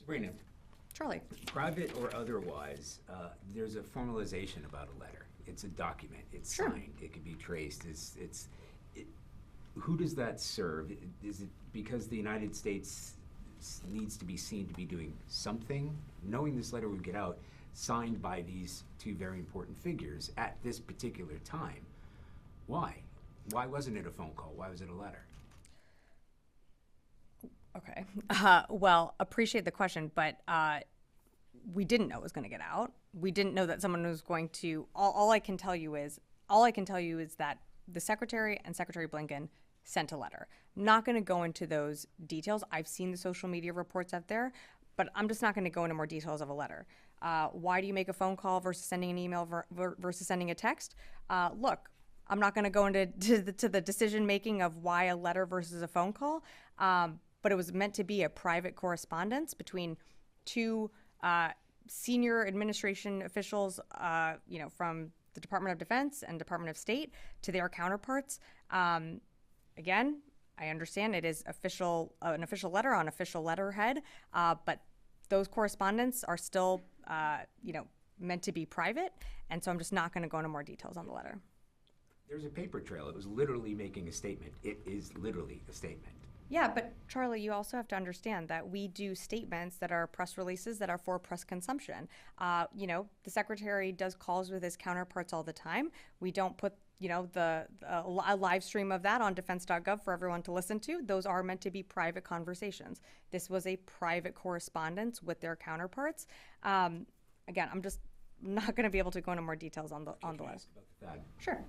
Sabrina, Charlie. private or otherwise, there's a formalization about a letter. It's a document. It's Sure. signed. It can be traced. Who does that serve? Is it because the United States needs to be seen to be doing something? Knowing this letter would get out, signed by these two very important figures at this particular time. Why? Why wasn't it a phone call? Why was it a letter? Okay. Well, appreciate the question, but we didn't know it was going to get out. We didn't know that someone was going to. All I can tell you is that the Secretary and Secretary Blinken sent a letter. Not going to go into those details. I've seen the social media reports out there, but I'm just not going to go into more details of a letter. Why do you make a phone call versus sending an email versus sending a text? Look, I'm not going to go into the decision making of why a letter versus a phone call, but it was meant to be a private correspondence between two senior administration officials, from the Department of Defense and Department of State to their counterparts. Again, I understand it is an official letter on official letterhead, but those correspondence are still, meant to be private, and so I'm just not going to go into more details on the letter. There's a paper trail. It was literally making a statement. It is literally a statement. Yeah, but Charlie, you also have to understand that we do statements that are press releases that are for press consumption. The secretary does calls with his counterparts all the time. We don't put, a live stream of that on defense.gov for everyone to listen to. Those are meant to be private conversations. This was a private correspondence with their counterparts. Again, I'm just not going to be able to go into more details on the letter. Ask about the FAD. Sure.